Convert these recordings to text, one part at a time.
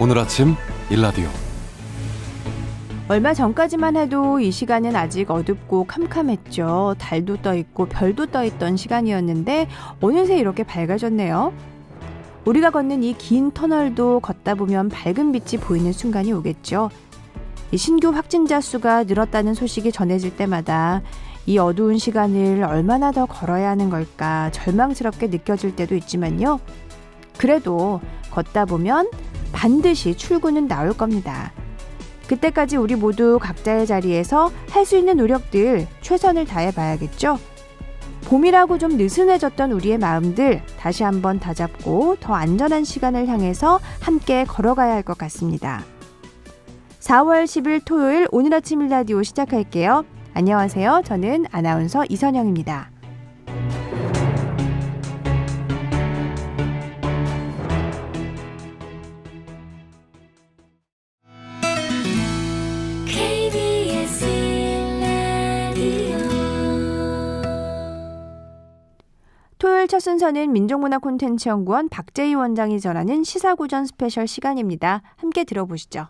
오늘 아침 일라디오. 얼마 전까지만 해도 이 시간은 아직 어둡고 캄캄했죠. 달도 떠있고 별도 떠있던 시간이었는데 어느새 이렇게 밝아졌네요. 우리가 걷는 이 긴 터널도 걷다 보면 밝은 빛이 보이는 순간이 오겠죠. 이 신규 확진자 수가 늘었다는 소식이 전해질 때마다 이 어두운 시간을 얼마나 더 걸어야 하는 걸까 절망스럽게 느껴질 때도 있지만요. 그래도 걷다 보면 반드시 출구는 나올 겁니다. 그때까지 우리 모두 각자의 자리에서 할 수 있는 노력들 최선을 다해 봐야겠죠? 봄이라고 좀 느슨해졌던 우리의 마음들 다시 한번 다잡고 더 안전한 시간을 향해서 함께 걸어가야 할 것 같습니다. 4월 10일 토요일 오늘 아침 일라디오 시작할게요. 안녕하세요. 저는 아나운서 이선영입니다. 토요일 첫 순서는 민족문화콘텐츠연구원 박재희 원장이 전하는 시사고전 스페셜 시간입니다. 함께 들어보시죠.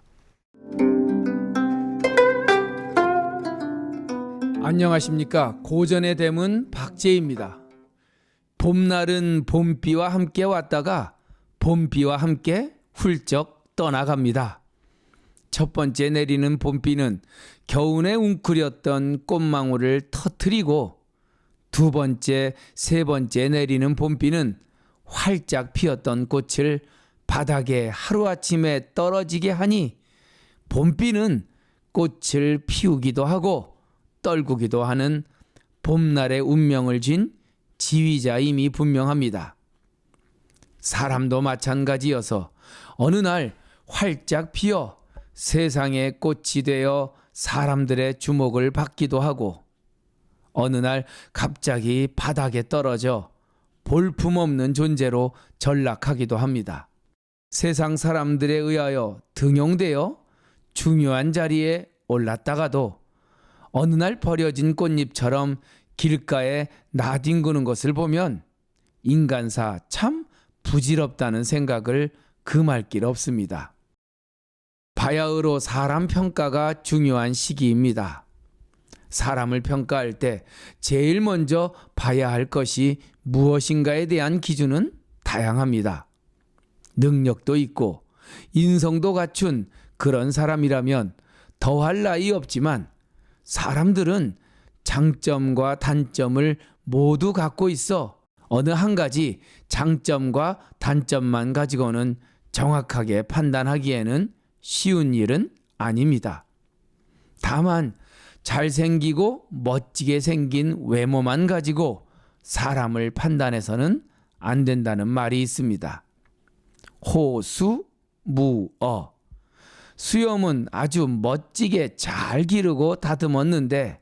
안녕하십니까. 고전의 대문 박재희입니다. 봄날은 봄비와 함께 왔다가 봄비와 함께 훌쩍 떠나갑니다. 첫 번째 내리는 봄비는 겨우내 웅크렸던 꽃망울을 터뜨리고 두 번째, 세 번째 내리는 봄비는 활짝 피었던 꽃을 바닥에 하루아침에 떨어지게 하니 봄비는 꽃을 피우기도 하고 떨구기도 하는 봄날의 운명을 쥔 지휘자임이 분명합니다. 사람도 마찬가지여서 어느 날 활짝 피어 세상의 꽃이 되어 사람들의 주목을 받기도 하고 어느 날 갑자기 바닥에 떨어져 볼품없는 존재로 전락하기도 합니다. 세상 사람들에 의하여 등용되어 중요한 자리에 올랐다가도 어느 날 버려진 꽃잎처럼 길가에 나뒹구는 것을 보면 인간사 참 부질없다는 생각을 금할 길 없습니다. 바야흐로 사람 평가가 중요한 시기입니다. 사람을 평가할 때 제일 먼저 봐야 할 것이 무엇인가에 대한 기준은 다양합니다. 능력도 있고 인성도 갖춘 그런 사람이라면 더할 나위 없지만 사람들은 장점과 단점을 모두 갖고 있어 어느 한 가지 장점과 단점만 가지고는 정확하게 판단하기에는 쉬운 일은 아닙니다. 다만 잘생기고 멋지게 생긴 외모만 가지고 사람을 판단해서는 안 된다는 말이 있습니다. 호수무어. 수염은 아주 멋지게 잘 기르고 다듬었는데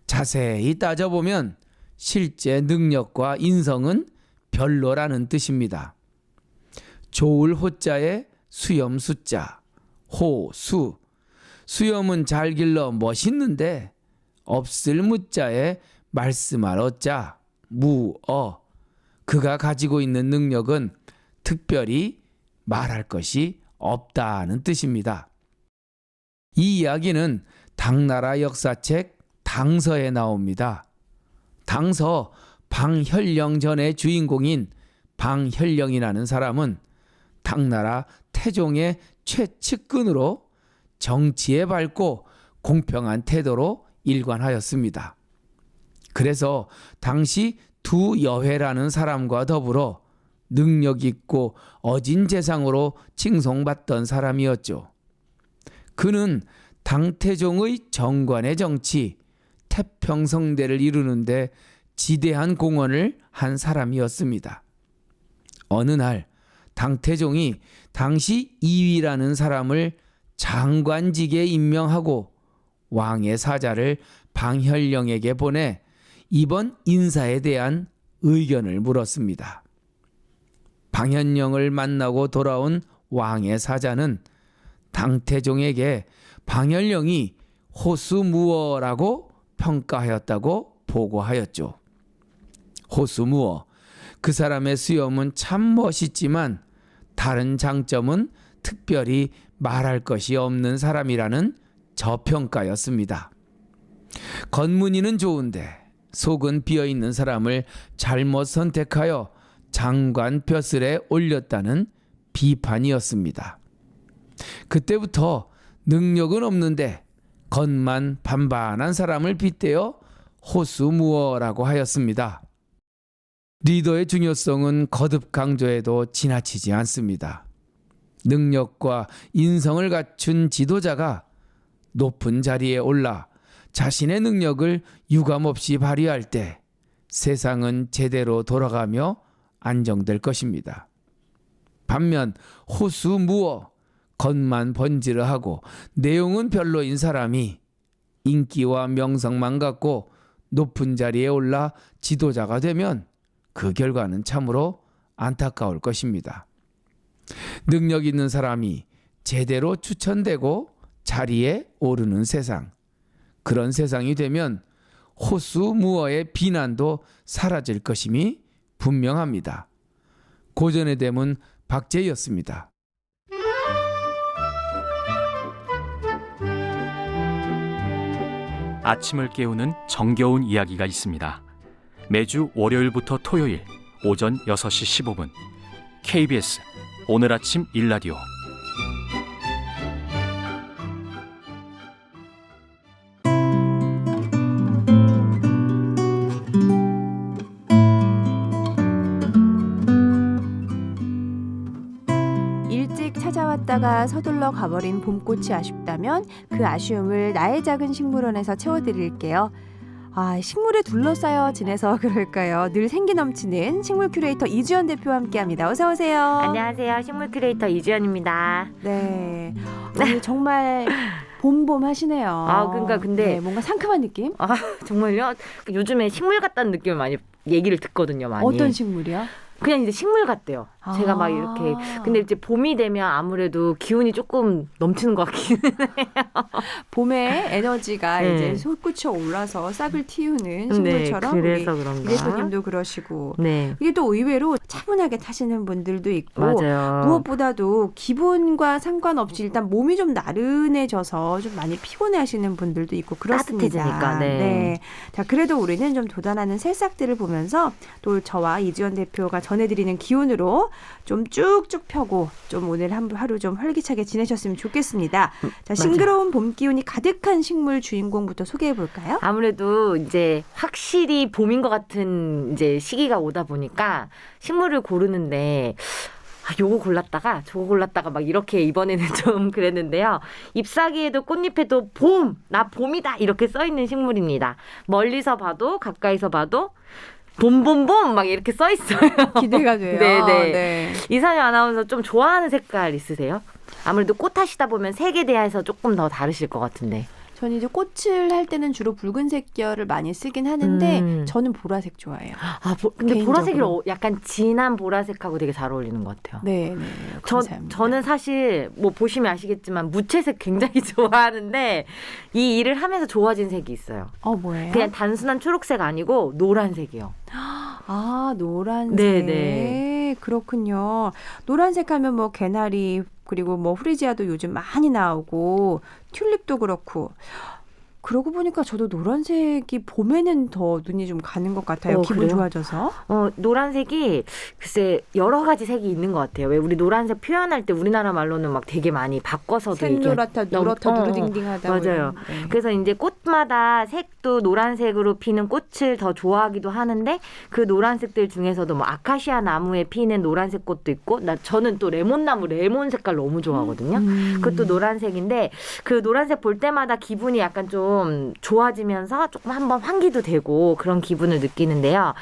자세히 따져보면 실제 능력과 인성은 별로라는 뜻입니다. 좋을 호자에 수염 숫자, 호수. 수염은 잘 길러 멋있는데 없을 무자에 말씀할 어자, 무어. 그가 가지고 있는 능력은 특별히 말할 것이 없다는 뜻입니다. 이 이야기는 당나라 역사책 당서에 나옵니다. 당서 방현령전의 주인공인 방현령이라는 사람은 당나라 태종의 최측근으로 정치에 밝고 공평한 태도로 일관하였습니다. 그래서 당시 두 여회라는 사람과 더불어 능력 있고 어진 재상으로 칭송받던 사람이었죠. 그는 당태종의 정관의 정치, 태평성대를 이루는데 지대한 공헌을 한 사람이었습니다. 어느 날 당태종이 당시 이위라는 사람을 장관직에 임명하고 왕의 사자를 방현령에게 보내 이번 인사에 대한 의견을 물었습니다. 방현령을 만나고 돌아온 왕의 사자는 당태종에게 방현령이 호수무어라고 평가하였다고 보고하였죠. 호수무어, 그 사람의 수염은 참 멋있지만 다른 장점은 특별히 말할 것이 없는 사람이라는 저평가였습니다. 겉무늬는 좋은데 속은 비어있는 사람을 잘못 선택하여 장관 벼슬에 올렸다는 비판이었습니다. 그때부터 능력은 없는데 겉만 반반한 사람을 빗대어 호수무어라고 하였습니다. 리더의 중요성은 거듭 강조해도 지나치지 않습니다. 능력과 인성을 갖춘 지도자가 높은 자리에 올라 자신의 능력을 유감없이 발휘할 때 세상은 제대로 돌아가며 안정될 것입니다. 반면 호수무어, 겉만 번지르하고 내용은 별로인 사람이 인기와 명성만 갖고 높은 자리에 올라 지도자가 되면 그 결과는 참으로 안타까울 것입니다. 능력 있는 사람이 제대로 추천되고 자리에 오르는 세상, 그런 세상이 되면 호수무어의 비난도 사라질 것임이 분명합니다. 고전의 대문 박재희였습니다. 아침을 깨우는 정겨운 이야기가 있습니다. 매주 월요일부터 토요일 오전 6시 15분 KBS 오늘 아침 일라디오. 일찍 찾아왔다가 서둘러 가버린 봄꽃이 아쉽다면 그 아쉬움을 나의 작은 식물원에서 채워드릴게요. 식물에 둘러싸여 지내서 그럴까요? 늘 생기 넘치는 식물 큐레이터 이주연 대표와 함께합니다. 어서 오세요. 안녕하세요. 식물 큐레이터 이주연입니다. 네, 오늘 정말 봄봄 하시네요. 그러니까 근데 뭔가 상큼한 느낌? 정말요? 요즘에 식물 같다는 느낌을 많이 얘기를 듣거든요. 많이. 어떤 식물이요? 그냥 이제 식물 같대요. 제가 막 이렇게 근데 이제 봄이 되면 아무래도 기운이 조금 넘치는 것 같긴 해요. 봄에 에너지가 네. 이제 솟구쳐 올라서 싹을 틔우는 식물처럼 네, 그래서 우리 그런가. 이 대표님도 그러시고 네, 이게 또 의외로 차분하게 타시는 분들도 있고 맞아요. 무엇보다도 기분과 상관없이 일단 몸이 좀 나른해져서 좀 많이 피곤해하시는 분들도 있고 그렇습니다. 따뜻해지니까. 네. 자, 그래도 우리는 좀 돋아나는 새싹들을 보면서 또 저와 이주연 대표가 전해드리는 기운으로 좀 쭉쭉 펴고 좀 오늘 하루 좀 활기차게 지내셨으면 좋겠습니다. 자, 싱그러운 봄 기운이 가득한 식물 주인공부터 소개해 볼까요? 아무래도 이제 확실히 봄인 것 같은 이제 시기가 오다 보니까 식물을 고르는데 요거 골랐다가 저거 골랐다가 막 이렇게 이번에는 좀 그랬는데요. 잎사귀에도 꽃잎에도 봄! 나 봄이다! 이렇게 써있는 식물입니다. 멀리서 봐도 가까이서 봐도 봄봄봄 막 이렇게 써 있어요. 기대가 돼요. 네네. 네. 이상형 아나운서 좀 좋아하는 색깔 있으세요? 아무래도 꽃 하시다 보면 색에 대해서 조금 더 다르실 것 같은데. 저는 이제 꽃을 할 때는 주로 붉은색 계열을 많이 쓰긴 하는데 저는 보라색 좋아해요. 근데 개인적으로. 보라색이 약간 진한 보라색하고 되게 잘 어울리는 것 같아요. 네, 감사합니다. 저는 사실 뭐 보시면 아시겠지만 무채색 굉장히 좋아하는데 이 일을 하면서 좋아진 색이 있어요. 뭐예요? 그냥 단순한 초록색 아니고 노란색이요. 노란색. 네네. 그렇군요. 노란색 하면 뭐 개나리 그리고 뭐 후리지아도 요즘 많이 나오고 튤립도 그렇고 그러고 보니까 저도 노란색이 봄에는 더 눈이 좀 가는 것 같아요. 기분 그래요? 좋아져서. 노란색이 글쎄 여러 가지 색이 있는 것 같아요. 왜 우리 노란색 표현할 때 우리나라 말로는 막 되게 많이 바꿔서도 샌노랗다, 누렇다, 누르딩딩하다. 맞아요. 네. 그래서 이제 꽃마다 색도 노란색으로 피는 꽃을 더 좋아하기도 하는데 그 노란색들 중에서도 뭐 아카시아 나무에 피는 노란색 꽃도 있고 저는 또 레몬나무 레몬 색깔 너무 좋아하거든요. 그것도 노란색인데 그 노란색 볼 때마다 기분이 약간 좀 좋아지면서 조금 한번 환기도 되고 그런 기분을 느끼는데요.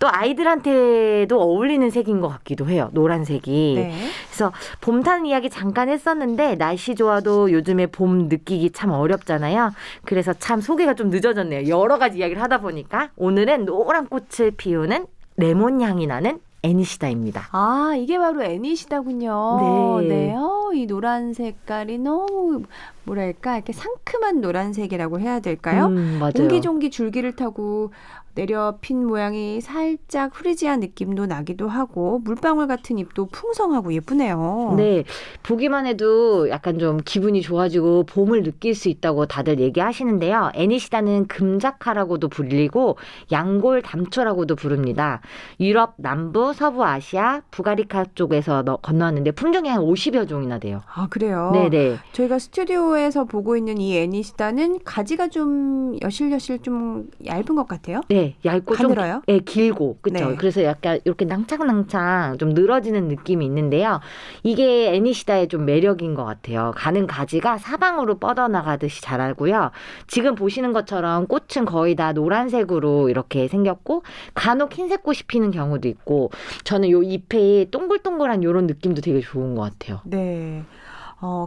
또 아이들한테도 어울리는 색인 것 같기도 해요. 노란색이. 네. 그래서 봄 타는 이야기 잠깐 했었는데 날씨 좋아도 요즘에 봄 느끼기 참 어렵잖아요. 그래서 참 소개가 좀 늦어졌네요. 여러 가지 이야기를 하다 보니까 오늘은 노란 꽃을 피우는 레몬 향이 나는 애니시다입니다. 이게 바로 애니시다군요. 네. 이 노란 색깔이 너무 뭐랄까 이렇게 상큼한 노란색이라고 해야 될까요? 맞아요. 옹기종기 줄기를 타고 내려 핀 모양이 살짝 프리지한 느낌도 나기도 하고 물방울 같은 잎도 풍성하고 예쁘네요. 네, 보기만 해도 약간 좀 기분이 좋아지고 봄을 느낄 수 있다고 다들 얘기하시는데요. 애니시다는 금자카라고도 불리고 양골 담초라고도 부릅니다. 유럽 남부, 서부 아시아, 부가리카 쪽에서 건너왔는데 품종이 한 50여 종이나 돼요. 아, 그래요? 네네. 저희가 스튜디오에서 보고 있는 이 애니시다는 가지가 좀 여실여실 좀 얇은 것 같아요. 네, 얇고 가늘어요? 좀, 네, 길고, 그렇죠. 네. 그래서 약간 이렇게 낭창낭창 좀 늘어지는 느낌이 있는데요. 이게 애니시다의 좀 매력인 것 같아요. 가는 가지가 사방으로 뻗어나가듯이 자라고요. 지금 보시는 것처럼 꽃은 거의 다 노란색으로 이렇게 생겼고, 간혹 흰색 꽃이 피는 경우도 있고, 저는 요 잎에 동글동글한 이런 느낌도 되게 좋은 것 같아요. 네.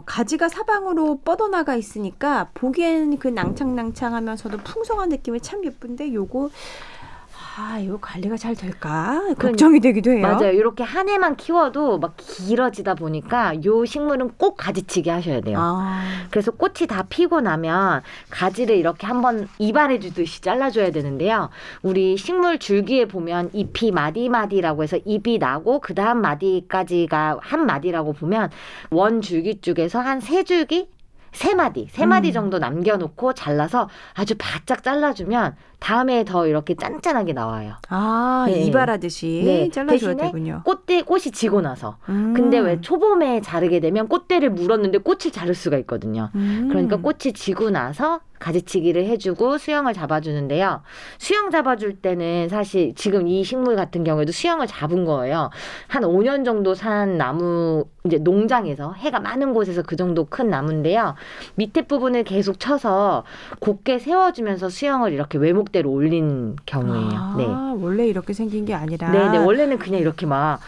가지가 사방으로 뻗어나가 있으니까 보기엔 그 낭창낭창하면서도 풍성한 느낌이 참 예쁜데 요거 이거 관리가 잘 될까 걱정이 되기도 해요. 맞아요. 이렇게 한 해만 키워도 막 길어지다 보니까 요 식물은 꼭 가지치기 하셔야 돼요. 그래서 꽃이 다 피고 나면 가지를 이렇게 한번 이발해 주듯이 잘라줘야 되는데요. 우리 식물 줄기에 보면 잎이 마디마디라고 해서 잎이 나고 그 다음 마디까지가 한 마디라고 보면 원 줄기 쪽에서 한 세 줄기? 세 마디 정도 남겨놓고 잘라서 아주 바짝 잘라주면 다음에 더 이렇게 짠짠하게 나와요. 네. 이발하듯이 네. 잘라줘야 대신에 되군요. 꽃이 지고 나서. 근데 왜 초봄에 자르게 되면 꽃대를 물었는데 꽃을 자를 수가 있거든요. 그러니까 꽃이 지고 나서 가지치기를 해주고 수영을 잡아주는데요. 수영 잡아줄 때는 사실 지금 이 식물 같은 경우에도 수영을 잡은 거예요. 한 5년 정도 산 나무, 이제 농장에서 해가 많은 곳에서 그 정도 큰 나무인데요. 밑에 부분을 계속 쳐서 곧게 세워주면서 수영을 이렇게 외목대로 올린 경우예요. 네. 원래 이렇게 생긴 게 아니라. 네네. 원래는 그냥 이렇게 막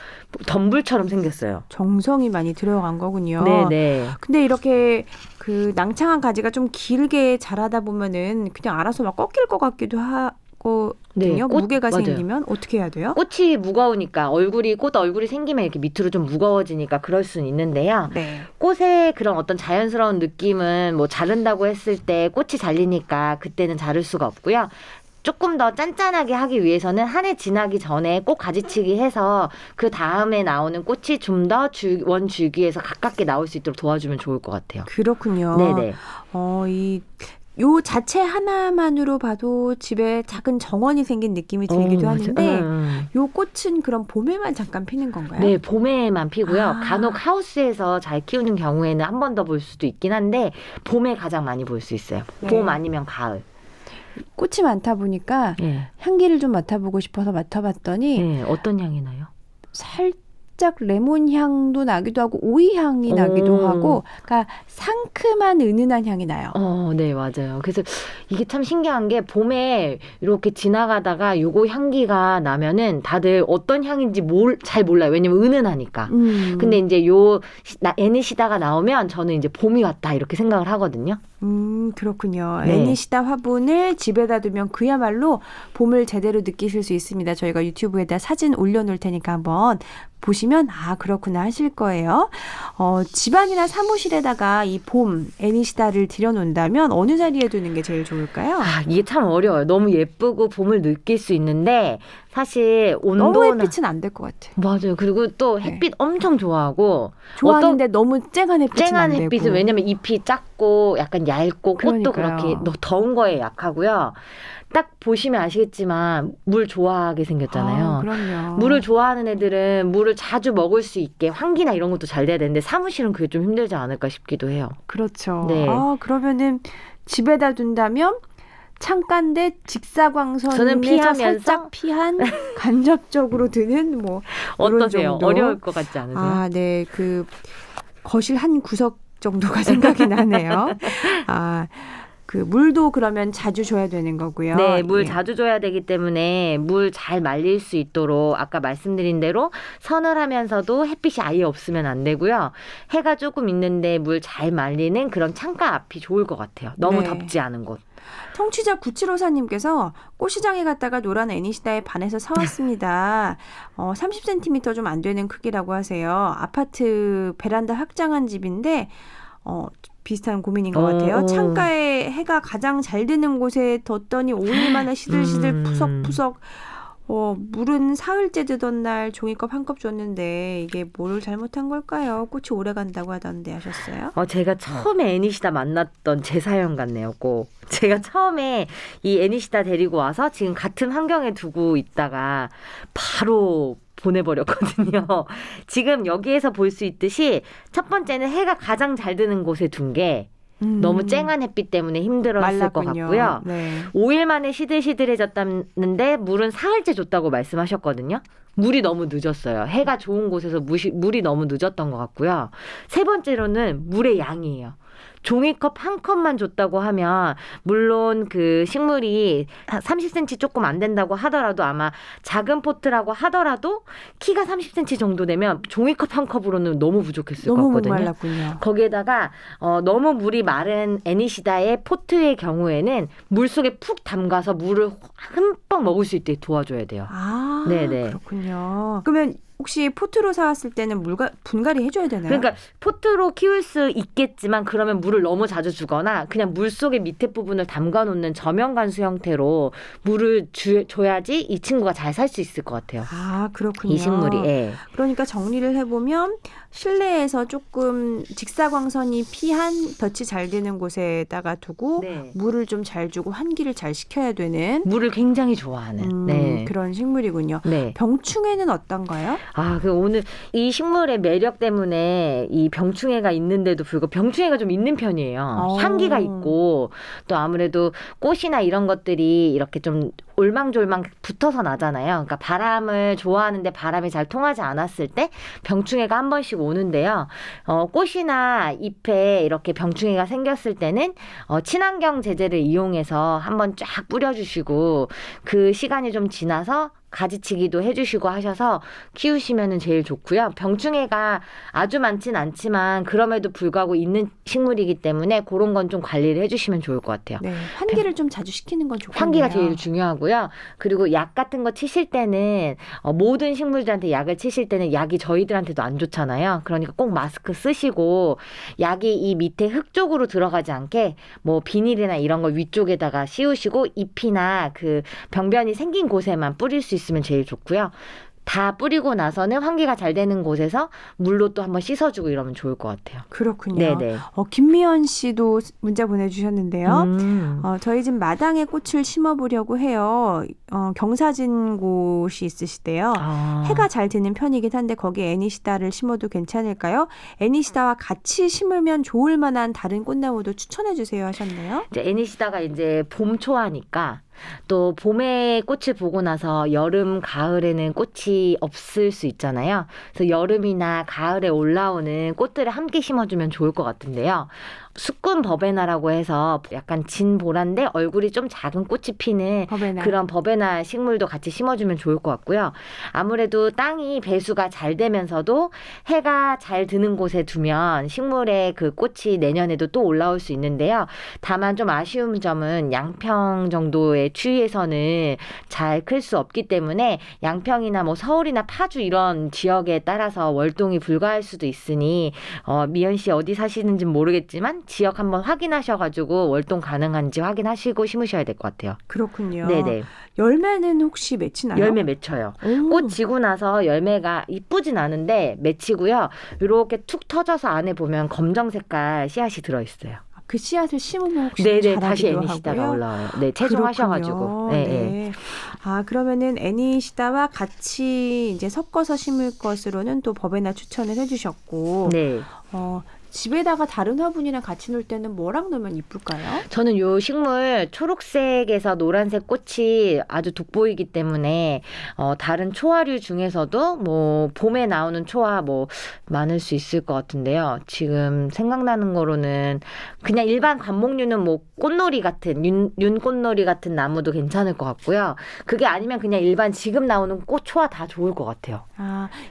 덤불처럼 생겼어요. 정성이 많이 들어간 거군요. 네네. 근데 이렇게 그 낭창한 가지가 좀 길게 자라다 보면은 그냥 알아서 막 꺾일 것 같기도 하거든요. 네, 무게가 맞아요. 생기면 어떻게 해야 돼요? 꽃이 무거우니까 꽃 얼굴이 생기면 이렇게 밑으로 좀 무거워지니까 그럴 수는 있는데요. 네. 꽃의 그런 어떤 자연스러운 느낌은 뭐 자른다고 했을 때 꽃이 잘리니까 그때는 자를 수가 없고요. 조금 더 짠짠하게 하기 위해서는 한 해 지나기 전에 꼭 가지치기 해서 그 다음에 나오는 꽃이 좀 더 원 줄기에서 가깝게 나올 수 있도록 도와주면 좋을 것 같아요. 그렇군요. 네네. 요 자체 하나만으로 봐도 집에 작은 정원이 생긴 느낌이 들기도 하는데 요 꽃은 그럼 봄에만 잠깐 피는 건가요? 네, 봄에만 피고요. 간혹 하우스에서 잘 키우는 경우에는 한 번 더 볼 수도 있긴 한데 봄에 가장 많이 볼 수 있어요. 네. 봄 아니면 가을. 꽃이 많다 보니까 향기를 좀 맡아보고 싶어서 맡아봤더니 어떤 향이 나요? 살짝 레몬 향도 나기도 하고 오이 향이 나기도 하고 그러니까 상큼한 은은한 향이 나요. 네, 맞아요. 그래서 이게 참 신기한 게 봄에 이렇게 지나가다가 요거 향기가 나면은 다들 어떤 향인지 잘 몰라요. 왜냐면 은은하니까. 근데 이제 애니시다가 나오면 저는 이제 봄이 왔다 이렇게 생각을 하거든요. 그렇군요. 네. 애니시다 화분을 집에다 두면 그야말로 봄을 제대로 느끼실 수 있습니다. 저희가 유튜브에다 사진 올려놓을 테니까 한번 보시면 그렇구나 하실 거예요. 집안이나 사무실에다가 이 봄 애니시다를 들여놓는다면 어느 자리에 두는 게 제일 좋을까요? 이게 참 어려워요. 너무 예쁘고 봄을 느낄 수 있는데 사실 온도나 너무 햇빛은 안 될 것 같아요. 맞아요. 그리고 또 햇빛 엄청 좋아하고 좋아하는데 너무 쨍한 햇빛은 안 쨍한 되고. 햇빛은 왜냐면 잎이 작고 약간 얇고 꽃도 그러니까요. 그렇게 더운 거에 약하고요. 딱 보시면 아시겠지만 물 좋아하게 생겼잖아요. 그럼요. 물을 좋아하는 애들은 물을 자주 먹을 수 있게 환기나 이런 것도 잘 돼야 되는데 사무실은 그게 좀 힘들지 않을까 싶기도 해요. 그렇죠. 네. 그러면은 집에다 둔다면 창가인데 직사광선에서 저는 피하면서 살짝 피한 간접적으로 드는 뭐 어떠세요? 이런 정도. 어려울 것 같지 않으세요? 네. 그 거실 한 구석 정도가 생각이 나네요. 그 물도 그러면 자주 줘야 되는 거고요. 네, 물 예. 자주 줘야 되기 때문에 물 잘 말릴 수 있도록 아까 말씀드린 대로 서늘하면서도 햇빛이 아예 없으면 안 되고요. 해가 조금 있는데 물 잘 말리는 그런 창가 앞이 좋을 것 같아요. 너무 네. 덥지 않은 곳. 청취자 9754님께서 꽃시장에 갔다가 노란 애니시다에 반해서 사왔습니다. 30cm 좀 안 되는 크기라고 하세요. 아파트 베란다 확장한 집인데 비슷한 고민인 것 같아요. 창가에 해가 가장 잘 드는 곳에 뒀더니 5일 만에 시들시들 푸석푸석 물은 사흘째 드던 날 종이컵 한 컵 줬는데 이게 뭘 잘못한 걸까요? 꽃이 오래 간다고 하던데 하셨어요? 제가 처음에 애니시다 만났던 제 사연 같네요. 꼭 제가 처음에 이 애니시다 데리고 와서 지금 같은 환경에 두고 있다가 바로 보내버렸거든요. 지금 여기에서 볼 수 있듯이 첫 번째는 해가 가장 잘 드는 곳에 둔 게 너무 쨍한 햇빛 때문에 힘들었을 말랐군요. 것 같고요. 네. 5일 만에 시들시들해졌다는데 물은 사흘째 줬다고 말씀하셨거든요. 물이 너무 늦었어요. 해가 좋은 곳에서 물이 너무 늦었던 것 같고요. 세 번째로는 물의 양이에요. 종이컵 한 컵만 줬다고 하면 물론 그 식물이 30cm 조금 안 된다고 하더라도 아마 작은 포트라고 하더라도 키가 30cm 정도 되면 종이컵 한 컵으로는 너무 부족했을 것 너무 같거든요. 목말랐군요. 거기에다가 너무 물이 마른 애니시다의 포트의 경우에는 물속에 푹 담가서 물을 흠뻑 먹을 수 있게 도와줘야 돼요. 아, 네네. 그렇군요. 그러면 혹시 포트로 사왔을 때는 분갈이 해줘야 되나요? 그러니까 포트로 키울 수 있겠지만 그러면 물을 너무 자주 주거나 그냥 물속에 밑에 부분을 담가놓는 저면관수 형태로 물을 줘야지 이 친구가 잘 살 수 있을 것 같아요. 아, 그렇군요. 이 식물이. 예. 그러니까 정리를 해보면 실내에서 조금 직사광선이 피한 볕이 잘 되는 곳에다가 두고 네. 물을 좀 잘 주고 환기를 잘 시켜야 되는 물을 굉장히 좋아하는 네. 그런 식물이군요. 네. 병충해는 어떤가요? 오늘 이 식물의 매력 때문에 이 병충해가 있는데도 불구하고 병충해가 좀 있는 편이에요. 향기가 있고 또 아무래도 꽃이나 이런 것들이 이렇게 좀 올망졸망 붙어서 나잖아요. 그러니까 바람을 좋아하는데 바람이 잘 통하지 않았을 때 병충해가 한 번씩 오는데요. 꽃이나 잎에 이렇게 병충해가 생겼을 때는 친환경 제재를 이용해서 한번 쫙 뿌려주시고 그 시간이 좀 지나서 가지치기도 해주시고 하셔서 키우시면 제일 좋고요. 병충해가 아주 많진 않지만 그럼에도 불구하고 있는 식물이기 때문에 그런 건 좀 관리를 해주시면 좋을 것 같아요. 네, 환기를 좀 자주 시키는 건 좋겠네요. 환기가 제일 중요하고요. 그리고 약 같은 거 치실 때는 모든 식물들한테 약을 치실 때는 약이 저희들한테도 안 좋잖아요. 그러니까 꼭 마스크 쓰시고 약이 이 밑에 흙 쪽으로 들어가지 않게 뭐 비닐이나 이런 걸 위쪽에다가 씌우시고 잎이나 그 병변이 생긴 곳에만 뿌릴 수 있으면 제일 좋고요. 다 뿌리고 나서는 환기가 잘 되는 곳에서 물로 또 한번 씻어주고 이러면 좋을 것 같아요. 그렇군요. 네네. 김미연 씨도 문자 보내주셨는데요. 저희 집 마당에 꽃을 심어보려고 해요. 경사진 곳이 있으시대요. 해가 잘 드는 편이긴 한데 거기에 애니시다를 심어도 괜찮을까요? 애니시다와 같이 심으면 좋을 만한 다른 꽃나무도 추천해 주세요 하셨네요. 이제 애니시다가 이제 봄 초하니까 또 봄에 꽃을 보고 나서 여름, 가을에는 꽃이 없을 수 있잖아요. 그래서 여름이나 가을에 올라오는 꽃들을 함께 심어주면 좋을 것 같은데요. 수꾼 버베나라고 해서 약간 진보라인데 얼굴이 좀 작은 꽃이 피는 버베나. 그런 버베나 식물도 같이 심어주면 좋을 것 같고요. 아무래도 땅이 배수가 잘 되면서도 해가 잘 드는 곳에 두면 식물의 그 꽃이 내년에도 또 올라올 수 있는데요. 다만 좀 아쉬운 점은 양평 정도의 추위에서는 잘 클 수 없기 때문에 양평이나 뭐 서울이나 파주 이런 지역에 따라서 월동이 불가할 수도 있으니 미연 씨 어디 사시는지 모르겠지만 지역 한번 확인하셔가지고 월동 가능한지 확인하시고 심으셔야 될 것 같아요. 그렇군요. 네네. 열매는 혹시 맺히나요? 열매 맺혀요. 오. 꽃 지고 나서 열매가 이쁘진 않은데 맺히고요. 이렇게 툭 터져서 안에 보면 검정 색깔 씨앗이 들어있어요. 그 씨앗을 심으면 혹시 네네 자라기도 다시 애니시다가 하고요? 올라와요. 네 채종하셔가지고. 그렇군요. 네. 네. 그러면은 애니시다와 같이 이제 섞어서 심을 것으로는 또 버베나 추천을 해주셨고, 네. 집에다가 다른 화분이랑 같이 놓을 때는 뭐랑 놓으면 이쁠까요? 저는 요 식물 초록색에서 노란색 꽃이 아주 돋보이기 때문에 다른 초화류 중에서도 뭐 봄에 나오는 초화 뭐 많을 수 있을 것 같은데요. 지금 생각나는 거로는 그냥 일반 관목류는 뭐 꽃놀이 같은 윤꽃놀이 같은 나무도 괜찮을 것 같고요. 그게 아니면 그냥 일반 지금 나오는 꽃 초화 다 좋을 것 같아요.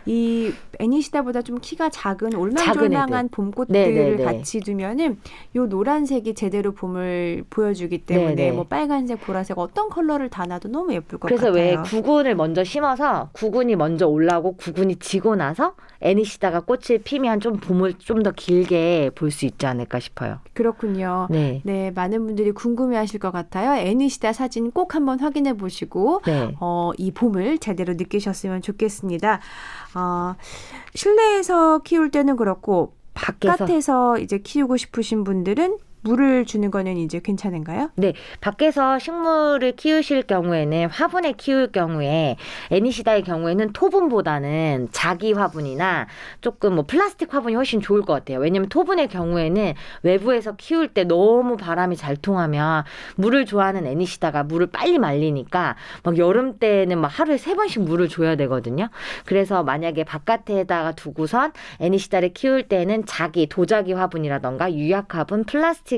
이 애니시다보다 좀 키가 작은 작은 올망졸망한 애들. 봄꽃 것들을 네네네. 같이 두면은 요 노란색이 제대로 봄을 보여주기 때문에 네네. 뭐 빨간색, 보라색 어떤 컬러를 다 놔도 너무 예쁠 것 그래서 같아요. 왜 구근을 먼저 심어서 구근이 먼저 올라오고 구근이 지고 나서 애니시다가 꽃을 피면 좀 봄을 좀 더 길게 볼 수 있지 않을까 싶어요. 그렇군요. 네. 네, 많은 분들이 궁금해하실 것 같아요. 애니시다 사진 꼭 한번 확인해 보시고 네. 이 봄을 제대로 느끼셨으면 좋겠습니다. 실내에서 키울 때는 그렇고 밖에서. 바깥에서 이제 키우고 싶으신 분들은 물을 주는 거는 이제 괜찮은가요? 네, 밖에서 식물을 키우실 경우에는 화분에 키울 경우에 애니시다의 경우에는 토분보다는 자기 화분이나 조금 뭐 플라스틱 화분이 훨씬 좋을 것 같아요. 왜냐면 토분의 경우에는 외부에서 키울 때 너무 바람이 잘 통하면 물을 좋아하는 애니시다가 물을 빨리 말리니까 막 여름 때는 막 하루에 3번씩 물을 줘야 되거든요. 그래서 만약에 바깥에다가 두고선 애니시다를 키울 때는 자기 도자기 화분이라던가 유약 화분, 플라스틱에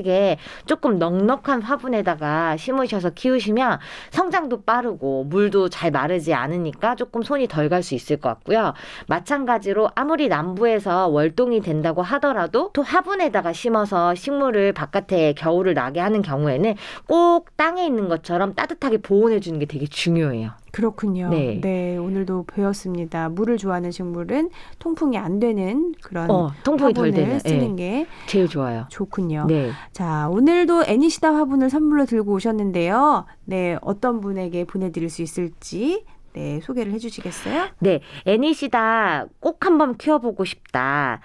조금 넉넉한 화분에다가 심으셔서 키우시면 성장도 빠르고 물도 잘 마르지 않으니까 조금 손이 덜 갈 수 있을 것 같고요. 마찬가지로 아무리 남부에서 월동이 된다고 하더라도 또 화분에다가 심어서 식물을 바깥에 겨울을 나게 하는 경우에는 꼭 땅에 있는 것처럼 따뜻하게 보온해 주는 게 되게 중요해요. 그렇군요. 네. 네, 오늘도 배웠습니다. 물을 좋아하는 식물은 통풍이 안 되는 그런 통풍이 덜 화분을 되는 쓰는 게 제일 좋아요. 좋군요. 네. 자, 오늘도 애니시다 화분을 선물로 들고 오셨는데요. 네, 어떤 분에게 보내드릴 수 있을지 네, 소개를 해주시겠어요? 네, 애니시다 꼭 한번 키워보고 싶다.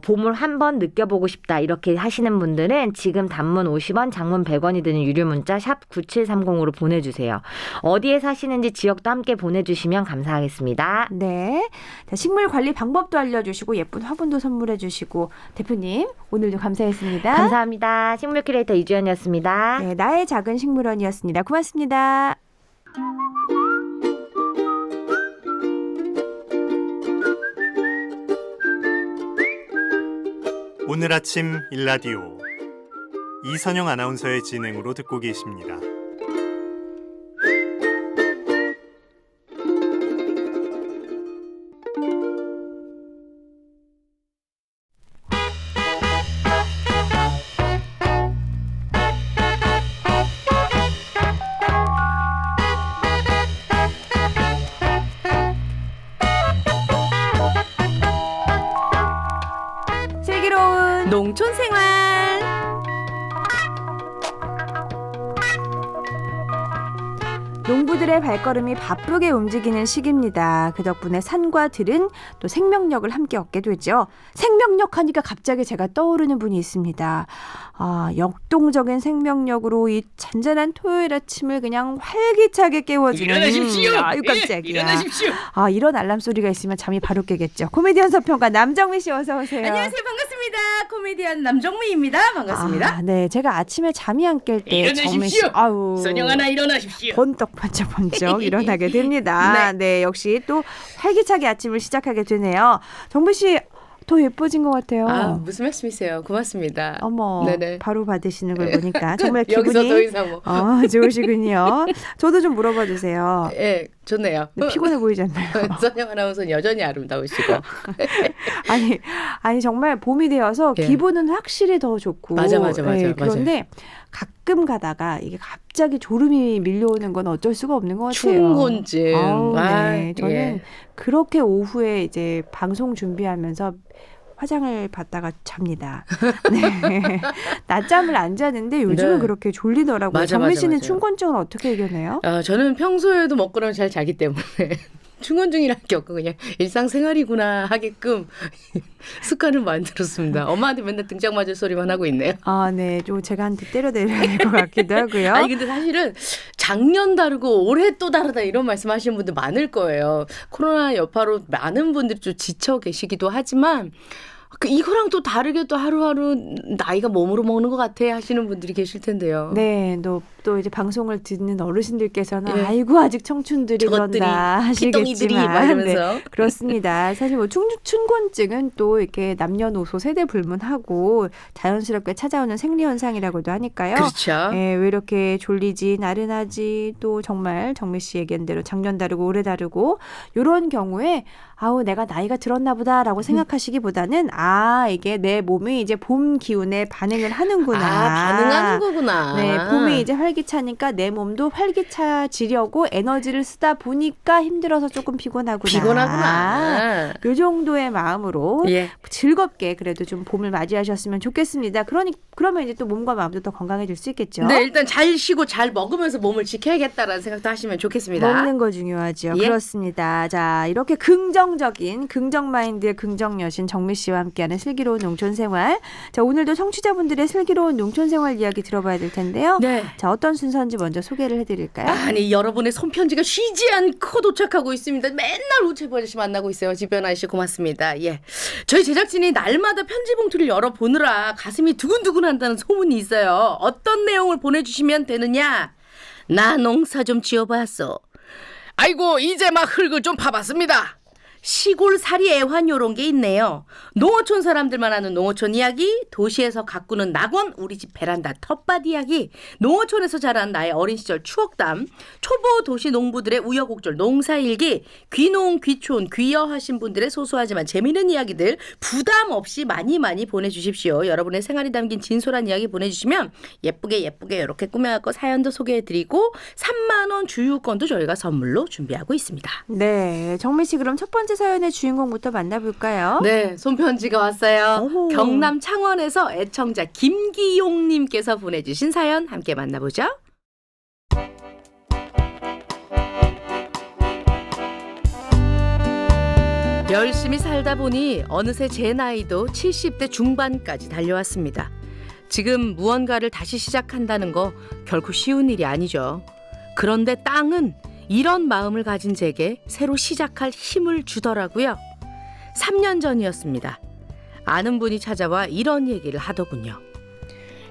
봄을 한번 느껴보고 싶다. 이렇게 하시는 분들은 지금 단문 50원, 장문 100원이 드는 유료 문자 샵 9730으로 보내주세요. 어디에 사시는지 지역도 함께 보내주시면 감사하겠습니다. 네. 자, 식물 관리 방법도 알려주시고 예쁜 화분도 선물해주시고 대표님 오늘도 감사했습니다. 감사합니다. 식물 큐레이터 이주연이었습니다. 네, 나의 작은 식물원이었습니다. 고맙습니다. 오늘 아침 일라디오 이선영 아나운서의 진행으로 듣고 계십니다. 슬기로운 농촌 생활. 농부들의 발걸음이 바쁘게 움직이는 시기입니다. 그 덕분에 산과 들은 또 생명력을 함께 얻게 되죠. 생명력 하니까 갑자기 제가 떠오르는 분이 있습니다. 역동적인 생명력으로 이 잔잔한 토요일 아침을 그냥 활기차게 깨워주는 일어나십시오. 아유 깜짝이야. 예, 일어나십시오. 이런 알람 소리가 있으면 잠이 바로 깨겠죠. 코미디언 서평가 남정미 씨 어서 오세요. 안녕하세요. 반갑습니다. 코미디언 남정미입니다. 반갑습니다. 네, 제가 아침에 잠이 안 깰 때 일어나십시오. 정미 씨 선영 하나 일어나십시오. 번쩍 일어나게 됩니다. 네, 역시 또 활기차게 아침을 시작하게 되네요. 정미 씨 더 예뻐진 것 같아요. 무슨 말씀이세요? 고맙습니다. 어머, 네네. 바로 받으시는 걸 보니까 정말 여기서 더 기분이 이상 뭐. 좋으시군요. 저도 좀 물어봐 주세요. 예, 좋네요. 네, 피곤해 보이지 않나요? 선영 아나운서는 여전히 아름다우시고. 아니 정말 봄이 되어서 예. 기분은 확실히 더 좋고. 맞아. 그런데 가끔 가다가 이게 갑자기 졸음이 밀려오는 건 어쩔 수가 없는 것 같아요. 충곤증. 네. 저는 예. 그렇게 오후에 이제 방송 준비하면서 화장을 받다가 잡니다. 네. 낮잠을 안 자는데 요즘은 네. 그렇게 졸리더라고요. 맞아, 정민 씨는 맞아. 충곤증을 어떻게 이겨내요? 저는 평소에도 먹고는 잘 자기 때문에 충곤증이라는 게 없고 그냥 일상생활이구나 하게끔 습관을 만들었습니다. 엄마한테 맨날 등짝 맞을 소리만 하고 있네요. 네. 좀 제가 한 대 때려드려야 될 것 같기도 하고요. 아니 근데 사실은 작년 다르고 올해 또 다르다 이런 말씀하시는 분들 많을 거예요. 코로나 여파로 많은 분들이 좀 지쳐 계시기도 하지만 이거랑 또 다르게 또 하루하루 나이가 몸으로 먹는 것 같아 하시는 분들이 계실 텐데요. 네, 또 이제 방송을 듣는 어르신들께서는 예. 아이고 아직 청춘들이 저것들이 그런다 피덩이들이 막 하시겠지만 이러면서. 네, 그렇습니다. 사실 뭐 춘곤증은 또 이렇게 남녀노소 세대 불문하고 자연스럽게 찾아오는 생리 현상이라고도 하니까요. 그렇죠. 왜 이렇게 졸리지 나른하지 또 정말 정미 씨 얘기한 대로 작년 다르고 올해 다르고 이런 경우에 아우 내가 나이가 들었나 보다라고 생각하시기보다는 이게 내 몸이 이제 봄 기운에 반응을 하는구나. 반응하는 거구나. 네, 봄이 이제 활기차니까 내 몸도 활기차지려고 에너지를 쓰다 보니까 힘들어서 조금 피곤하구나. 피곤하구나. 요 정도의 마음으로 예. 즐겁게 그래도 좀 봄을 맞이하셨으면 좋겠습니다. 그러면 이제 또 몸과 마음도 더 건강해질 수 있겠죠. 네, 일단 잘 쉬고 잘 먹으면서 몸을 지켜야겠다라는 생각도 하시면 좋겠습니다. 먹는 거 중요하죠. 예. 그렇습니다. 자, 이렇게 긍정적인 긍정 마인드의 긍정 여신 정미 씨와 함께하는 슬기로운 농촌 생활. 자, 오늘도 청취자분들의 슬기로운 농촌 생활 이야기 들어봐야 될 텐데요. 네. 자, 어떤 순서인지 먼저 소개를 해드릴까요? 아니 여러분의 손편지가 쉬지 않고 도착하고 있습니다. 맨날 우체부 아저씨 만나고 있어요. 집변 아저씨 고맙습니다. 예, 저희 제작진이 날마다 편지 봉투를 열어보느라 가슴이 두근두근한다는 소문이 있어요. 어떤 내용을 보내주시면 되느냐? 나 농사 좀 지어봤어. 아이고 이제 막 흙을 좀 파봤습니다. 시골살이 애환 요런 게 있네요. 농어촌 사람들만 아는 농어촌 이야기, 도시에서 가꾸는 낙원, 우리 집 베란다 텃밭 이야기, 농어촌에서 자란 나의 어린 시절 추억담, 초보 도시 농부들의 우여곡절 농사일기, 귀농, 귀촌, 귀여하신 분들의 소소하지만 재미있는 이야기들 부담 없이 많이 보내주십시오. 여러분의 생활이 담긴 진솔한 이야기 보내주시면 예쁘게 이렇게 꾸며갖고 사연도 소개해드리고 3만 원 주유권도 저희가 선물로 준비하고 있습니다. 네, 정미 씨 그럼 첫 번째 사연의 주인공부터 만나볼까요? 네, 손편지가 왔어요. 오호. 경남 창원에서 애청자 김기용님께서 보내주신 사연 함께 만나보죠. 열심히 살다 보니 어느새 제 나이도 70대 중반까지 달려왔습니다. 지금 무언가를 다시 시작한다는 거 결코 쉬운 일이 아니죠. 그런데 땅은 이런 마음을 가진 제게 새로 시작할 힘을 주더라고요. 3년 전이었습니다. 아는 분이 찾아와 이런 얘기를 하더군요.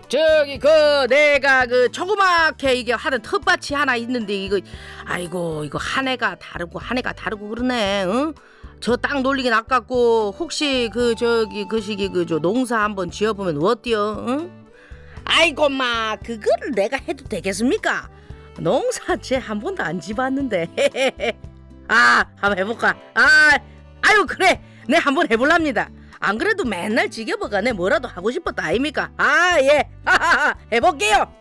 저기 내가 조그맣게 이게 하는 텃밭이 하나 있는데 이거 한 해가 다르고 그러네. 응? 저 땅 놀리긴 아깝고 혹시 그 시기 농사 한번 지어보면 어때요? 응? 아이고 마 그거를 내가 해도 되겠습니까? 농사채 한 번도 안 지봤는데. 한번 해볼까? 아유 그래 내 한번 해볼랍니다. 안 그래도 맨날 지겨버가 내 뭐라도 하고 싶었다 아닙니까? 예 해볼게요.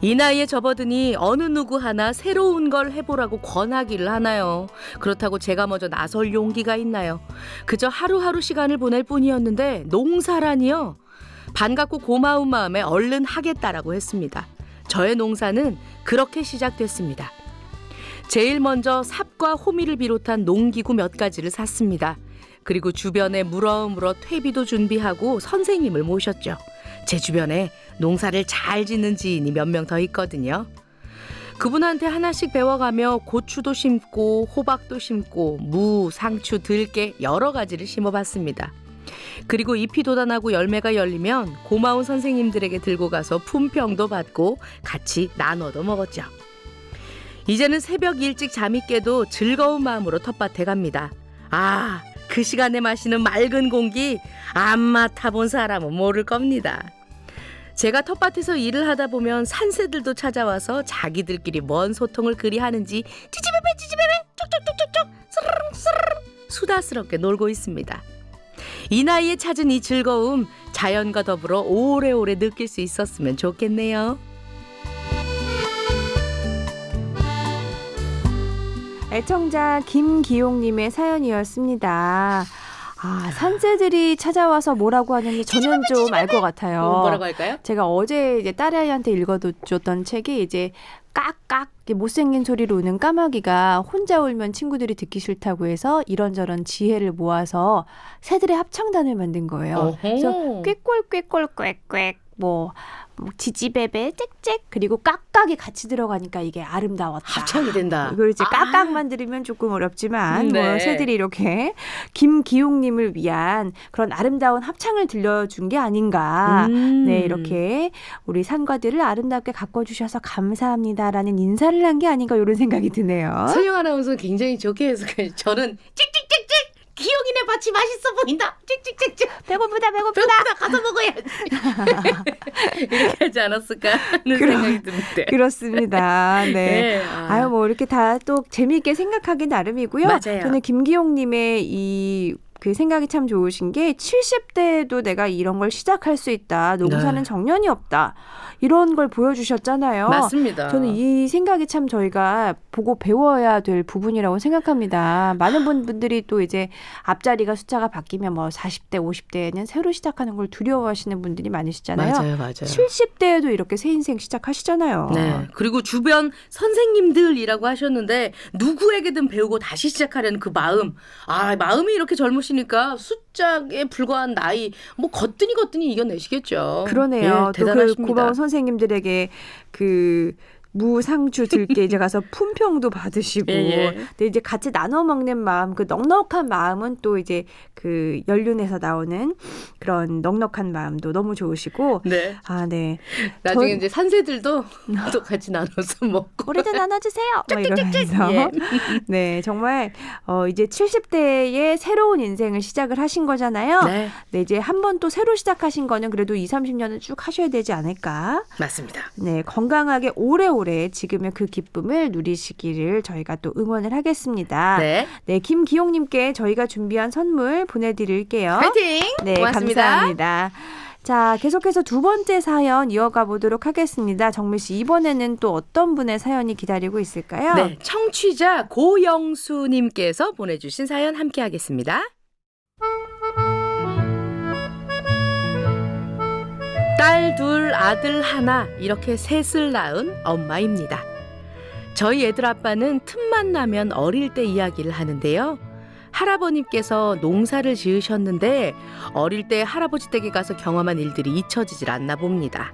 이 나이에 접어드니 어느 누구 하나 새로운 걸 해보라고 권하기를 하나요? 그렇다고 제가 먼저 나설 용기가 있나요? 그저 하루하루 시간을 보낼 뿐이었는데 농사라니요? 반갑고 고마운 마음에 얼른 하겠다라고 했습니다. 저의 농사는 그렇게 시작됐습니다. 제일 먼저 삽과 호미를 비롯한 농기구 몇 가지를 샀습니다. 그리고 주변에 물어물어 퇴비도 준비하고 선생님을 모셨죠. 제 주변에 농사를 잘 짓는 지인이 몇 명 더 있거든요. 그분한테 하나씩 배워가며 고추도 심고 호박도 심고 무, 상추, 들깨 여러 가지를 심어봤습니다. 그리고 잎이 돋아나고 열매가 열리면 고마운 선생님들에게 들고 가서 품평도 받고 같이 나눠도 먹었죠. 이제는 새벽 일찍 잠이 깨도 즐거운 마음으로 텃밭에 갑니다. 그 시간에 마시는 맑은 공기 안 맡아본 사람은 모를 겁니다. 제가 텃밭에서 일을 하다 보면 산새들도 찾아와서 자기들끼리 뭔 소통을 그리 하는지 찌찌베베 쪽쪽쪽쪽쪽 스르릉 수다스럽게 놀고 있습니다. 이 나이에 찾은 이 즐거움 자연과 더불어 오래오래 느낄 수 있었으면 좋겠네요. 애청자 김기용님의 사연이었습니다. 산새들이 찾아와서 뭐라고 하는지 저는 좀 알 것 같아요. 뭐라고 할까요? 제가 어제 이제 딸아이한테 읽어줬던 책이 이제 깍깍 못생긴 소리로 우는 까마귀가 혼자 울면 친구들이 듣기 싫다고 해서 이런저런 지혜를 모아서 새들의 합창단을 만든 거예요. 그래서 꾀꼴 꽥꽥 뭐 지지배배 짹짹 그리고 깍깍이 같이 들어가니까 이게 아름다웠다. 합창이 된다. 이걸 이제 깍깍만 들으면 조금 어렵지만 네. 뭐 새들이 이렇게 김기용님을 위한 그런 아름다운 합창을 들려준 게 아닌가. 네, 이렇게 우리 산과들을 아름답게 가꿔주셔서 감사합니다라는 인사를 한 게 아닌가 이런 생각이 드네요. 서영 아나운서 굉장히 좋게 해석해요. 저는 찍찍찍찍 기영이네 밭이 맛있어 보인다. 찍찍찍찍 배고프다. 가서 먹어야지. 이렇게 하지 않았을까 하는 생각이 드는데. 그렇습니다. 네. 네. 아유, 뭐 이렇게 다 또 재미있게 생각하기 나름이고요. 맞아요. 저는 김기용님의 그 생각이 참 좋으신 게 70대에도 내가 이런 걸 시작할 수 있다. 농사는 네. 정년이 없다. 이런 걸 보여주셨잖아요. 맞습니다. 저는 이 생각이 참 저희가 보고 배워야 될 부분이라고 생각합니다. 많은 분들이 또 이제 앞자리가 숫자가 바뀌면 뭐 40대, 50대에는 새로 시작하는 걸 두려워하시는 분들이 많으시잖아요. 맞아요. 70대에도 이렇게 새 인생 시작하시잖아요. 네. 그리고 주변 선생님들이라고 하셨는데 누구에게든 배우고 다시 시작하려는 그 마음. 마음이 이렇게 젊으시니까 숫자에 불과한 나이 뭐 거뜬히 이겨내시겠죠. 그러네요. 예, 또 그 대단하십니다. 고마운 선생님들에게 그 무상추 들게 이제 가서 품평도 받으시고, 예. 근데 이제 같이 나눠 먹는 마음, 그 넉넉한 마음은 또 이제 그 연륜에서 나오는 그런 넉넉한 마음도 너무 좋으시고, 네. 네. 나중에 이제 산새들도 또 같이 나눠서 먹고. 우리도 나눠주세요. 막 이러면서. 예. 네, 정말 이제 70대의 새로운 인생을 시작을 하신 거잖아요. 네. 네, 이제 한 번 또 새로 시작하신 거는 그래도 20, 30년은 쭉 하셔야 되지 않을까. 맞습니다. 네, 건강하게 오래오래 지금의 그 기쁨을 누리시기를 저희가 또 응원을 하겠습니다. 네. 네, 김기용님께 저희가 준비한 선물 보내드릴게요. 화이팅! 네, 고맙습니다. 감사합니다. 자, 계속해서 두 번째 사연 이어가 보도록 하겠습니다. 정미 씨, 이번에는 또 어떤 분의 사연이 기다리고 있을까요? 네, 청취자 고영수님께서 보내주신 사연 함께 하겠습니다. 딸 둘, 아들 하나 이렇게 셋을 낳은 엄마입니다. 저희 애들 아빠는 틈만 나면 어릴 때 이야기를 하는데요. 할아버님께서 농사를 지으셨는데 어릴 때 할아버지 댁에 가서 경험한 일들이 잊혀지질 않나 봅니다.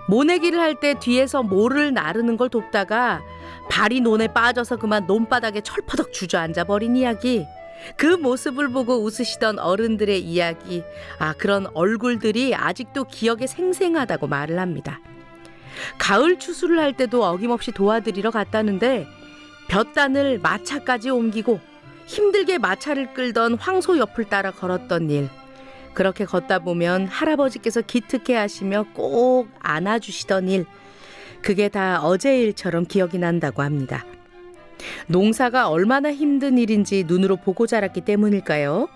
모내기를 할 때 뒤에서 모를 나르는 걸 돕다가 발이 논에 빠져서 그만 논바닥에 철퍼덕 주저앉아 버린 이야기. 그 모습을 보고 웃으시던 어른들의 이야기. 그런 얼굴들이 아직도 기억에 생생하다고 말을 합니다. 가을 추수를 할 때도 어김없이 도와드리러 갔다는데 볕단을 마차까지 옮기고 힘들게 마차를 끌던 황소 옆을 따라 걸었던 일. 그렇게 걷다 보면 할아버지께서 기특해 하시며 꼭 안아주시던 일. 그게 다 어제 일처럼 기억이 난다고 합니다. 농사가 얼마나 힘든 일인지 눈으로 보고 자랐기 때문일까요?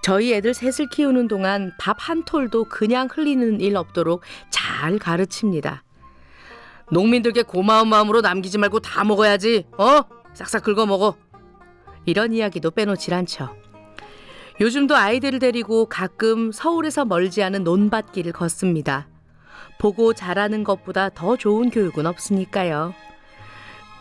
저희 애들 셋을 키우는 동안 밥 한 톨도 그냥 흘리는 일 없도록 잘 가르칩니다. 농민들께 고마운 마음으로 남기지 말고 다 먹어야지. 싹싹 긁어 먹어. 이런 이야기도 빼놓질 않죠. 요즘도 아이들을 데리고 가끔 서울에서 멀지 않은 논밭길을 걷습니다. 보고 자라는 것보다 더 좋은 교육은 없으니까요.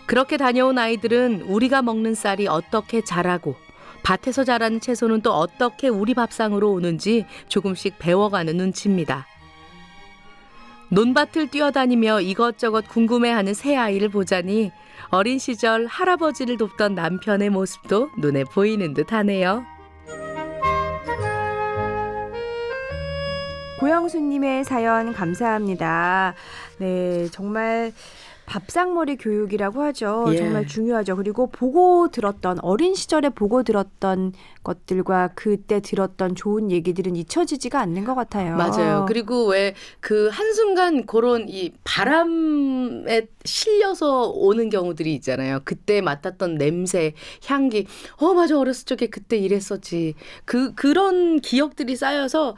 그렇게 다녀온 아이들은 우리가 먹는 쌀이 어떻게 자라고 밭에서 자라는 채소는 또 어떻게 우리 밥상으로 오는지 조금씩 배워가는 눈치입니다. 논밭을 뛰어다니며 이것저것 궁금해하는 새 아이를 보자니 어린 시절 할아버지를 돕던 남편의 모습도 눈에 보이는 듯하네요. 고영수님의 사연 감사합니다. 네, 정말 밥상머리 교육이라고 하죠. 예. 정말 중요하죠. 그리고 보고 들었던 어린 시절에 보고 들었던 것들과 그때 들었던 좋은 얘기들은 잊혀지지가 않는 것 같아요. 맞아요. 그리고 왜 그 한순간 그런 이 바람에 실려서 오는 경우들이 있잖아요. 그때 맡았던 냄새, 향기. 맞아. 어렸을 적에 그때 이랬었지. 그런 기억들이 쌓여서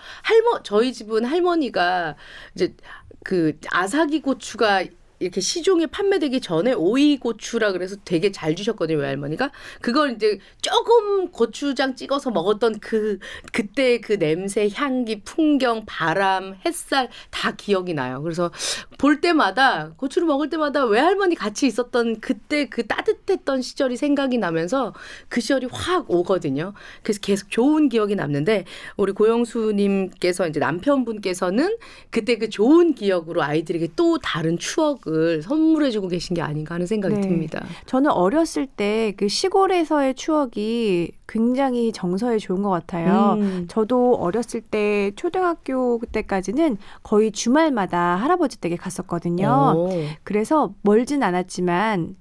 저희 집은 할머니가 이제 그 아사기 고추가 이렇게 시중에 판매되기 전에 오이고추라 그래서 되게 잘 주셨거든요, 외할머니가. 그걸 이제 조금 고추장 찍어서 먹었던 그때 그 냄새, 향기, 풍경, 바람, 햇살 다 기억이 나요. 그래서 볼 때마다 고추를 먹을 때마다 외할머니 같이 있었던 그때 그 따뜻했던 시절이 생각이 나면서 그 시절이 확 오거든요. 그래서 계속 좋은 기억이 남는데 우리 고영수님께서 이제 남편분께서는 그때 그 좋은 기억으로 아이들에게 또 다른 추억을 선물해주고 계신 게 아닌가 하는 생각이 네. 듭니다. 저는 어렸을 때 그 시골에서의 추억이 굉장히 정서에 좋은 것 같아요. 저도 어렸을 때 초등학교 때까지는 거의 주말마다 할아버지 댁에 갔었거든요. 그래서 멀진 않았지만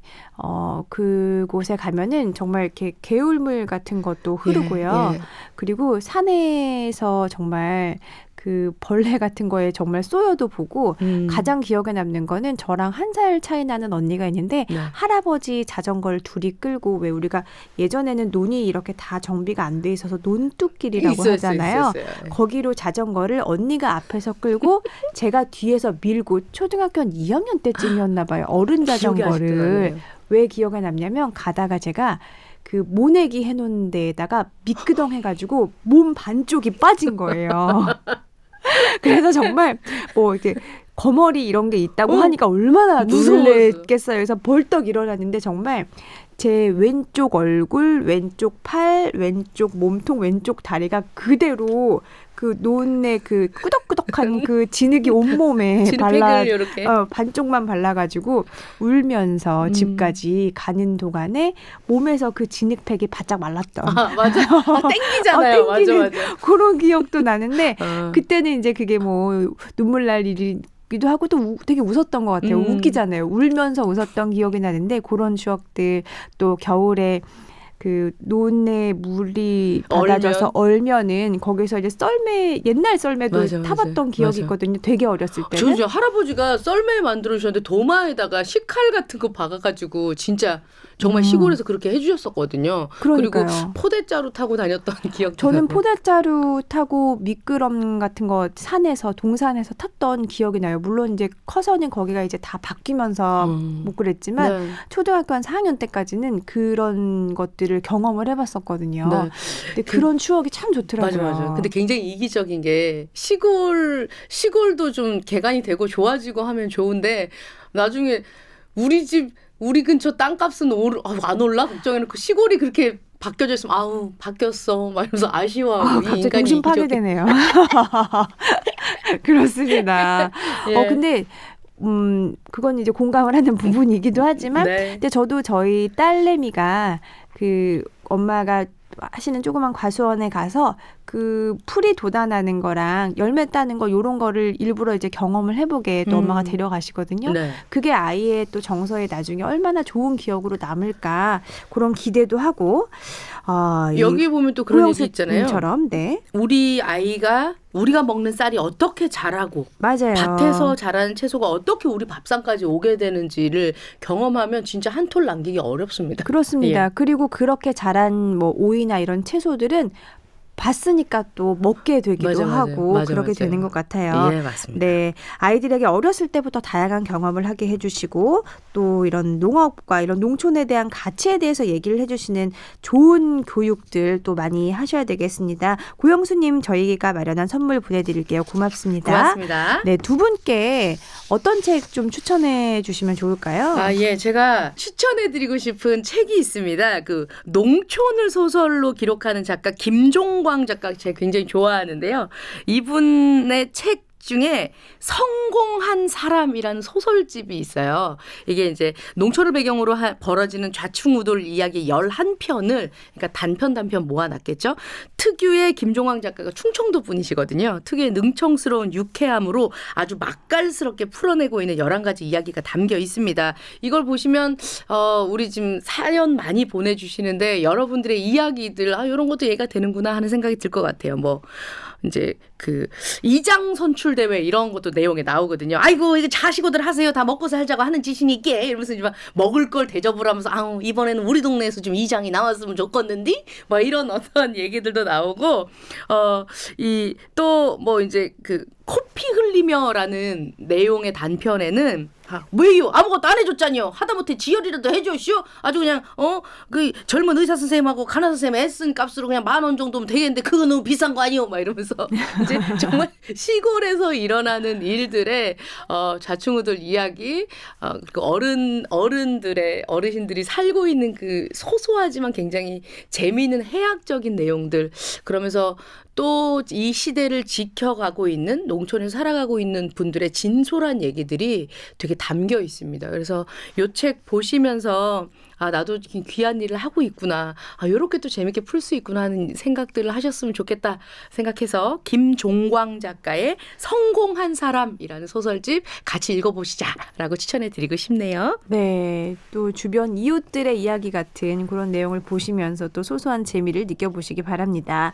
그곳에 가면은 정말 이렇게 개울물 같은 것도 흐르고요. 예. 그리고 산에서 정말 그 벌레 같은 거에 정말 쏘여도 보고 가장 기억에 남는 거는 저랑 1살 차이 나는 언니가 있는데 네. 할아버지 자전거를 둘이 끌고 왜 우리가 예전에는 논이 이렇게 다 정비가 안 돼 있어서 논뚝길이라고 하잖아요. 있었어요. 거기로 자전거를 언니가 앞에서 끌고 제가 뒤에서 밀고 초등학교 한 2학년 때쯤이었나 봐요. 어른 기억이 아직도 자전거를 나네요. 왜 기억에 남냐면 가다가 제가 그 모내기 해놓은 데에다가 미끄덩 해가지고 몸 반쪽이 빠진 거예요. 그래서 정말 뭐 이렇게 거머리 이런 게 있다고 하니까 얼마나 무서웠어요. 놀랬겠어요. 그래서 벌떡 일어났는데 정말 제 왼쪽 얼굴, 왼쪽 팔, 왼쪽 몸통, 왼쪽 다리가 그대로 그 논의 그 끄덕끄덕한 그 진흙이 온몸에 발라 진흙팩을 이렇게. 반쪽만 발라가지고 울면서 집까지 가는 동안에 몸에서 그 진흙팩이 바짝 말랐던 아, 맞아. 땡기잖아요. 땡기는 맞아. 그런 기억도 나는데 어. 그때는 이제 그게 뭐 눈물 날 일이기도 하고 또 되게 웃었던 것 같아요. 웃기잖아요. 울면서 웃었던 기억이 나는데 그런 추억들 또 겨울에 그 논에 물이 받아져서 얼면은 거기서 이제 썰매 옛날 썰매도 맞아, 타봤던 기억이 맞아. 있거든요. 되게 어렸을 때는. 저 할아버지가 썰매 만들어 주셨는데 도마에다가 식칼 같은 거 박아가지고 진짜 정말 시골에서 그렇게 해주셨었거든요. 그러니까요. 그리고 포대자루 타고 다녔던 기억도 저는 나고. 포대자루 타고 미끄럼 같은 거 산에서 동산에서 탔던 기억이 나요. 물론 이제 커서는 거기가 이제 다 바뀌면서 못 그랬지만 네. 초등학교 한 4학년 때까지는 그런 것들을 경험을 해봤었거든요. 네. 근데 그런 추억이 참 좋더라고요. 맞아. 근데 굉장히 이기적인 게 시골도 좀 개간이 되고 좋아지고 하면 좋은데 나중에 우리 근처 땅값은 안 올라 걱정해놓고 시골이 그렇게 바뀌어져 있으면 아우 바뀌었어 막 이러면서 아쉬워하고 이 갑자기 인간이 동심 이기적인- 파괴되네요. 그렇습니다. 예. 근데 그건 이제 공감을 하는 부분이기도 하지만 네. 근데 저도 저희 딸내미가 그 엄마가 하시는 조그만 과수원에 가서 그 풀이 돋아나는 거랑 열매 따는 거 요런 거를 일부러 이제 경험을 해보게 또 엄마가 데려가시거든요. 네. 그게 아이의 또 정서에 나중에 얼마나 좋은 기억으로 남을까 그런 기대도 하고 여기 보면 또 그런 얘기 있잖아요. 처럼 네 우리 아이가 우리가 먹는 쌀이 어떻게 자라고 맞아요. 밭에서 자라는 채소가 어떻게 우리 밥상까지 오게 되는지를 경험하면 진짜 한 톨 남기기 어렵습니다. 그렇습니다. 예. 그리고 그렇게 자란 뭐 오이나 이런 채소들은 봤으니까 또 먹게 되기도 하고 그렇게 맞아요. 되는 것 같아요. 예, 맞습니다. 네, 아이들에게 어렸을 때부터 다양한 경험을 하게 해주시고 또 이런 농업과 이런 농촌에 대한 가치에 대해서 얘기를 해주시는 좋은 교육들 또 많이 하셔야 되겠습니다. 고영수님 저희가 마련한 선물 보내드릴게요. 고맙습니다. 고맙습니다. 네, 두 분께 어떤 책 좀 추천해 주시면 좋을까요? 예. 제가 추천해드리고 싶은 책이 있습니다. 그 농촌을 소설로 기록하는 작가 김종광 작가 제가 굉장히 좋아하는데요. 이분의 책 중에 성공한 사람이라는 소설집이 있어요. 이게 이제 농촌을 배경으로 벌어지는 좌충우돌 이야기 11편을 그러니까 단편 모아놨겠죠. 특유의 김종황 작가가 충청도 분이시거든요. 특유의 능청스러운 유쾌함으로 아주 맛깔스럽게 풀어내고 있는 11가지 이야기가 담겨 있습니다. 이걸 보시면 우리 지금 사연 많이 보내주시는데 여러분들의 이야기들 이런 것도 얘가 되는구나 하는 생각이 들 것 같아요. 뭐 이제 그 이장 선출 대회 이런 것도 내용에 나오거든요. 아이고 이거 자식고들 하세요. 다 먹고 살자고 하는 짓이니 있게 이러면서 이제 막 먹을 걸 대접을 하면서 이번에는 우리 동네에서 좀 이장이 나왔으면 좋겠는데 뭐 이런 어떤 얘기들도 나오고 이 또 뭐 이제 그 코피 흘리며라는 내용의 단편에는 왜요? 아무것도 안 해줬잖요. 하다못해 지혈이라도 해줘쇼. 아주 그냥 그 젊은 의사 선생님하고 간호사 선생님 애쓴 값으로 그냥 10,000원 정도면 되겠는데 그거 너무 비싼 거 아니요? 막 이러면서 이제 정말 시골에서 일어나는 일들의 좌충우돌 이야기, 그 어르신들이 살고 있는 그 소소하지만 굉장히 재미있는 해학적인 내용들 그러면서 또 이 시대를 지켜가고 있는 농촌에서 살아가고 있는 분들의 진솔한 얘기들이 되게 담겨 있습니다. 그래서 이 책 보시면서 아, 나도 귀한 일을 하고 있구나. 아, 이렇게 또 재밌게 풀 수 있구나 하는 생각들을 하셨으면 좋겠다 생각해서 김종광 작가의 성공한 사람이라는 소설집 같이 읽어보시자라고 추천해드리고 싶네요. 네, 또 주변 이웃들의 이야기 같은 그런 내용을 보시면서 또 소소한 재미를 느껴보시기 바랍니다.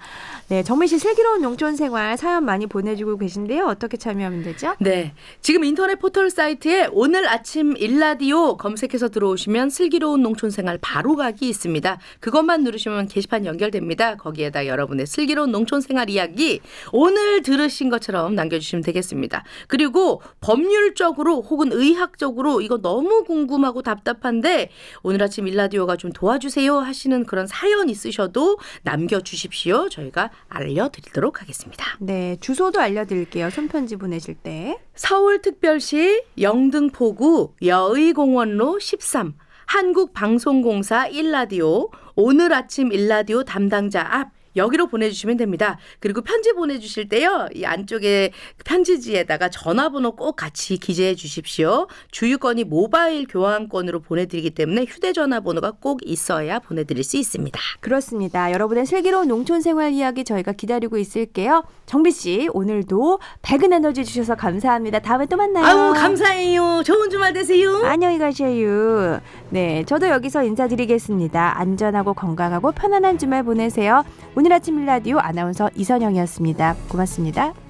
네, 정민 씨 슬기로운 농촌 생활 사연 많이 보내주고 계신데요. 어떻게 참여하면 되죠? 네, 지금 인터넷 포털 사이트에 오늘 아침 일라디오 검색해서 들어오시면 슬기로운 농촌생활 바로가기 있습니다. 그것만 누르시면 게시판 연결됩니다. 거기에다 여러분의 슬기로운 농촌생활 이야기 오늘 들으신 것처럼 남겨주시면 되겠습니다. 그리고 법률적으로 혹은 의학적으로 이거 너무 궁금하고 답답한데 오늘 아침 일라디오가 좀 도와주세요 하시는 그런 사연 있으셔도 남겨주십시오. 저희가 알려드리도록 하겠습니다. 네, 주소도 알려드릴게요. 손편지 보내실 때. 서울특별시 영등포구 여의공원로 13 한국방송공사 일라디오 오늘 아침 일라디오 담당자 앞 여기로 보내주시면 됩니다. 그리고 편지 보내주실 때요. 이 안쪽에 편지지에다가 전화번호 꼭 같이 기재해 주십시오. 주유권이 모바일 교환권으로 보내드리기 때문에 휴대전화 번호가 꼭 있어야 보내드릴 수 있습니다. 그렇습니다. 여러분의 슬기로운 농촌 생활 이야기 저희가 기다리고 있을게요. 정비 씨 오늘도 밝은 에너지 주셔서 감사합니다. 다음에 또 만나요. 아우 감사해요. 좋은 주말 되세요. 안녕히 가세요. 네, 저도 여기서 인사드리겠습니다. 안전하고 건강하고 편안한 주말 보내세요. 오늘 아침 라디오 아나운서 이선영이었습니다. 고맙습니다.